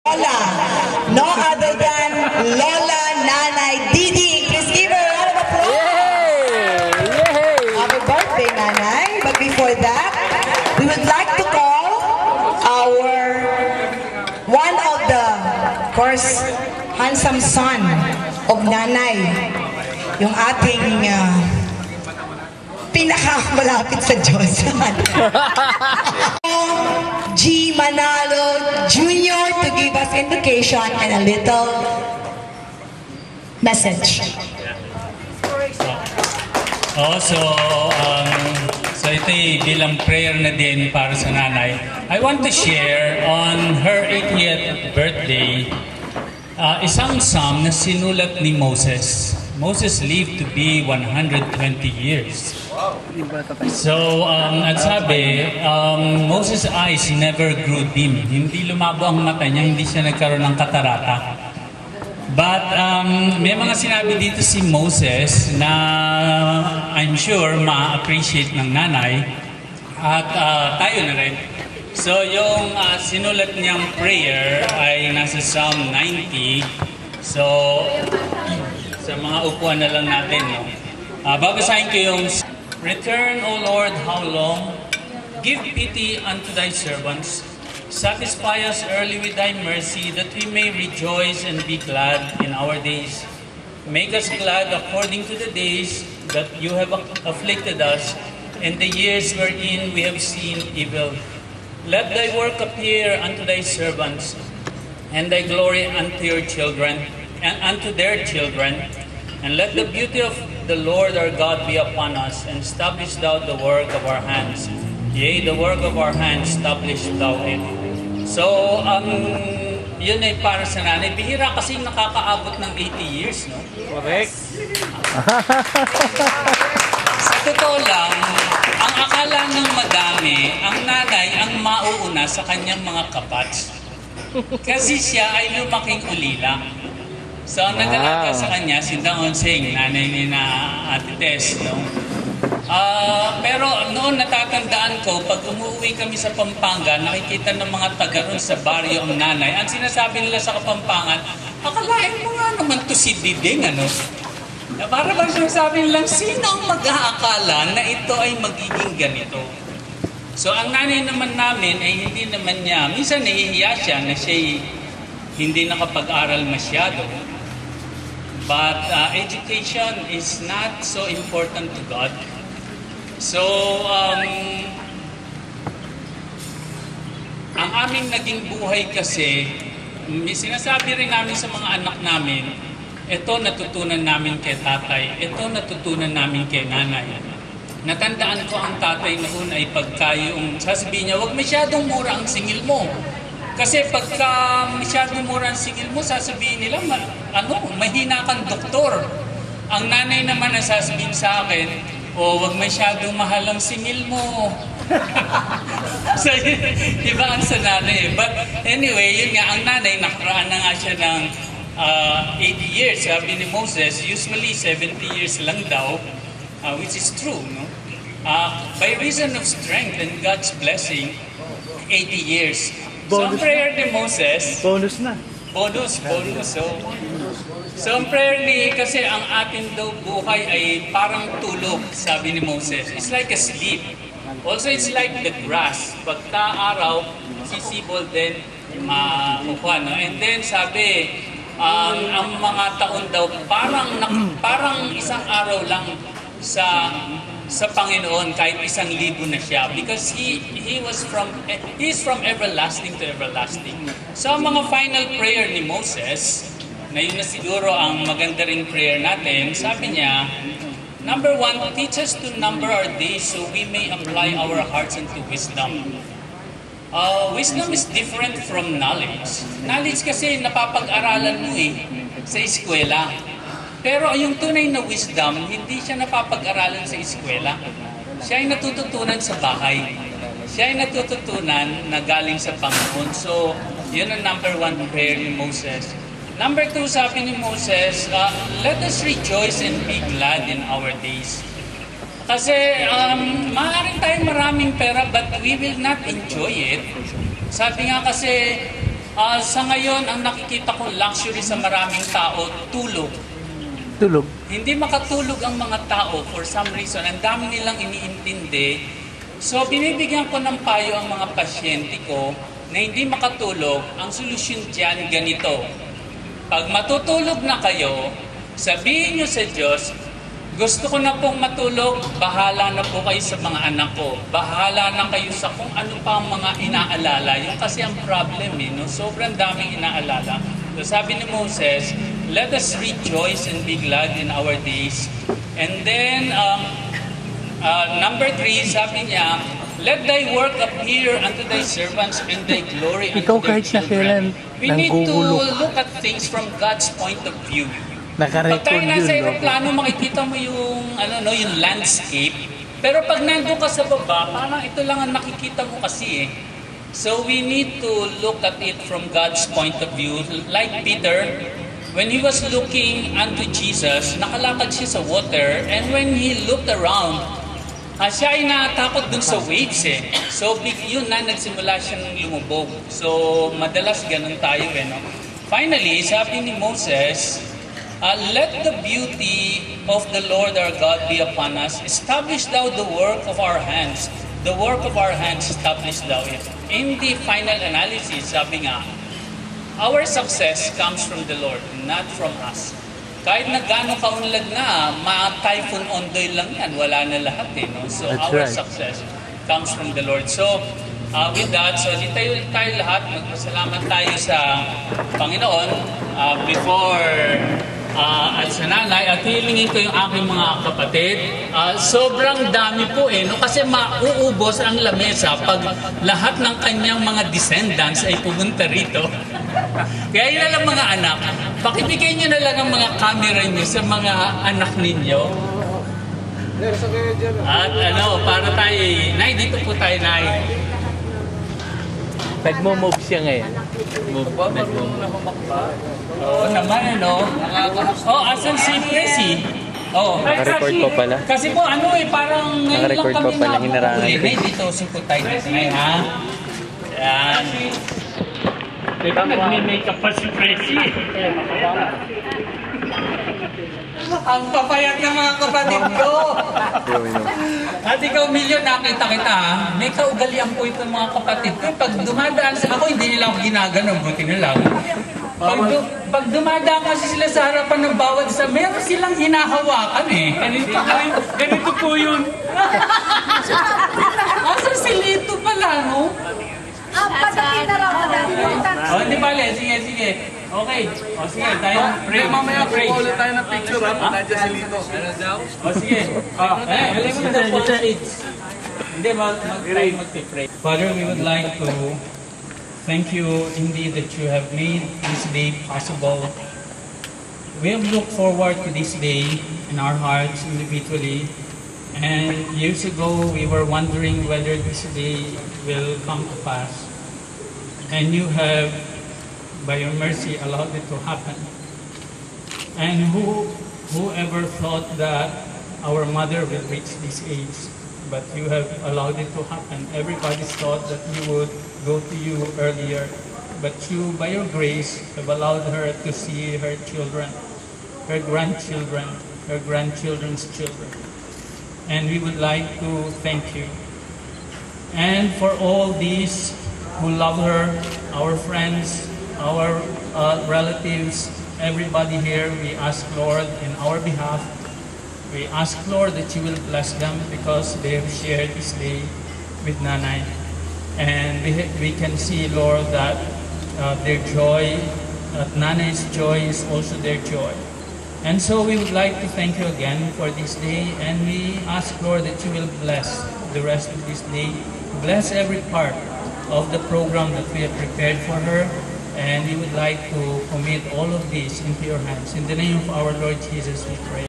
Lola, no other than Lola Nanay Didi. Please give her a round of applause. Yay! Happy birthday, Nanay. But before that, we would like to call our one of the, of course, handsome son of Nanay, yung ating pinakamalapit sa Diyos. G. Manalo Jr. to give us indication and a little message. So ito'y bilang prayer na din para sa nanay. I want to share on her 80th birthday isang psalm na sinulat ni Moses. Moses lived to be 120 years. So, at sabi, Moses' eyes never grew dim. Hindi lumabo ang mata niya, hindi siya nagkaroon ng katarata. But may mga sinabi dito si Moses na I'm sure ma-appreciate ng nanay at tayo na rin. So, yung sinulat niyang prayer ay nasa Psalm 90. So, sa mga upuan na lang natin, no? Babasahin ko yung Return, O Lord, how long? Give pity unto thy servants. Satisfy us early with thy mercy, that we may rejoice and be glad in our days. Make us glad according to the days that you have afflicted us, and the years wherein we have seen evil. Let thy work appear unto thy servants, and thy glory unto your children, and unto their children. And let the beauty of the Lord our God be upon us, and establish thou the work of our hands. Yea, the work of our hands, establish thou it. So, yun ay para sa nanay. Bihira kasi nakakaabot ng 80 years, no? Correct. Sa totoo lang, ang akala ng madami, ang nanay ang mauuna sa kanyang mga kapats. Kasi siya ay lumaking ulila. So, ang nag-alaga sa kanya, si Daon Sing, nanay ni na Ate Tess, no? Pero noon natatandaan ko, pag umuwi kami sa Pampanga, nakikita ng mga taga ron sa baryo ang nanay. Ang sinasabi nila sa Kapampangan, akalain mo nga naman to si Diding, ano? Na para bang sinasabi nila, sino ang mag-aakala na ito ay magiging ganito? So, ang nanay naman namin ay hindi naman niya, minsan nahihiya siya na siya hindi nakapag-aral masyado. But education is not so important to God. So, ang aming naging buhay kasi, sinasabi rin namin sa mga anak namin, ito natutunan namin kay tatay, ito natutunan namin kay nanay. Natandaan ko ang tatay noon ay pagka yung sasabihin niya, huwag masyadong mura ang singil mo. Kasi pagka masyadong mura ang singil mo, sasabihin nila, mahina kang doktor. Ang nanay naman ang sasabihin sa akin, huwag masyadong mahal ang singil mo. So, iba ang sa nanay. But anyway, yun nga, ang nanay, nakaraan na nga siya ng 80 years. Sabi ni Moses, usually 70 years lang daw, which is true, no? By reason of strength and God's blessing, 80 years. So, ang prayer ni Moses, Bonus na. Bonus. So, ang prayer ni, kasi ang ating daw buhay ay parang tulog, sabi ni Moses. It's like a sleep. Also, it's like the grass. Pagka araw, sisibol din, no? And then, sabi, ang mga taon daw, parang isang araw lang sa Panginoon, kahit 1,000 na siya, because he is from everlasting to everlasting. So, ang mga final prayer ni Moses, na yun na siguro ang maganda ring prayer natin, sabi niya, number 1, teach us to number our days so we may apply our hearts into wisdom. Wisdom is different from knowledge. Knowledge kasi napapag-aralan mo sa eskwela. Pero yung tunay na wisdom, hindi siya napapag-aralan sa eskwela. Siya ay natututunan sa bahay. Siya ay natututunan na galing sa Panginoon. So, yun ang number 1 prayer ni Moses. Number 2, sabi ni Moses, let us rejoice and be glad in our days. Kasi maaaring tayong maraming pera but we will not enjoy it. Sabi nga kasi, Sa ngayon, ang nakikita kong luxury sa maraming tao, tulog. Tulog. Hindi makatulog ang mga tao for some reason. Ang dami nilang iniintindi. So, binibigyan ko ng payo ang mga pasyente ko na hindi makatulog. Ang solusyon dyan, ganito. Pag matutulog na kayo, sabihin nyo sa Diyos, gusto ko na pong matulog, bahala na po kayo sa mga anak ko. Bahala na kayo sa kung ano pa ang mga inaalala. Yung kasi ang problem no? Sobrang daming inaalala. So sabi ni Moses, let us rejoice and be glad in our days. And then, number 3, sabi niya, let thy work appear unto thy servants and thy glory Ikaw unto their kahit na children. kailan We need to nanggugulok. look at things from God's point of view. Pag Nakarecord tayo nasa yun, no? aeroplano, makikita mo yung, yung landscape. Pero pag nandun ka sa baba, parang ito lang ang nakikita mo kasi eh. So we need to look at it from God's point of view. Like Peter, when he was looking unto Jesus, nakalakad siya sa water, and when he looked around, siya ay natakot dun sa waves eh. So yun na, nagsimula siyang lumubog. So madalas ganun tayo eh. No? Finally, sabi ni Moses, let the beauty of the Lord our God be upon us. Establish thou the work of our hands. The work of our hands, establish thou it. In the final analysis, sabi nga, our success comes from the Lord, not from us. Kahit na gano'ng kaunlad na, ma-typhoon ondoy lang yan, wala na lahat eh. No? So That's our right. success comes from the Lord. So with that, so di tayo lahat, magpasalamat tayo sa Panginoon before at sa nanay, at hilingin ko yung aking mga kapatid. Sobrang dami po eh, no? Kasi mauubos ang lamesa pag lahat ng kanyang mga descendants ay pumunta rito. Kaya yun na lang mga anak, pakibigay nyo na lang ang mga camera nyo sa mga anak ninyo. At para tayo, Nay, dito po tayo, Nay. Nagmo-move siya ngayon. Oo naman, asan si Presi? Naka-record pa pala. Kasi po, parang ngayon lang Naka-record kami pa pala, hinarangan ko. Nay, dito, sipot tayo dito, Nay, ha? Yan. Teka, nagme-makeup pa si Presi. Ang papayat ng mga kapatid ko. At ikaw, Milyon, nakita kita ha. May kaugalian po itong mga kapatid ko. Pag dumadaan sa ako, hindi nila ako ginaganon. Buti na lang. Pag dumadaan kasi sila sa harapan ng bawat isa, meron silang hinahawakan eh. Ganito po yun. Asa si Lito pala, no? Patakin na raw. Hindi pala. Sige. Okay. Sige, tayo. Pray. Mamaya Pray. kukulit tayo ng picture ha. Nandiyan si Lito. Sige. Alam mo the postage. Hindi, mag-try mag-pray. Father, we would like to thank you indeed that you have made this day possible. We have looked forward to this day in our hearts individually. And years ago, we were wondering whether this day will come to pass. And you have, by your mercy, allowed it to happen. And whoever thought that our mother will reach this age, but you have allowed it to happen. Everybody thought that you would go to you earlier, but you, by your grace, have allowed her to see her children, her grandchildren, her grandchildren's children. And we would like to thank you. And for all these who love her, our friends, our relatives, everybody here, we ask, Lord, in our behalf, we ask, Lord, that you will bless them because they have shared this day with Nanay. And we can see, Lord, that their joy, that Nanay's joy is also their joy. And so we would like to thank you again for this day, and we ask, Lord, that you will bless the rest of this day. Bless every part of the program that we have prepared for her, and we would like to commit all of this into your hands. In the name of our Lord Jesus, we pray.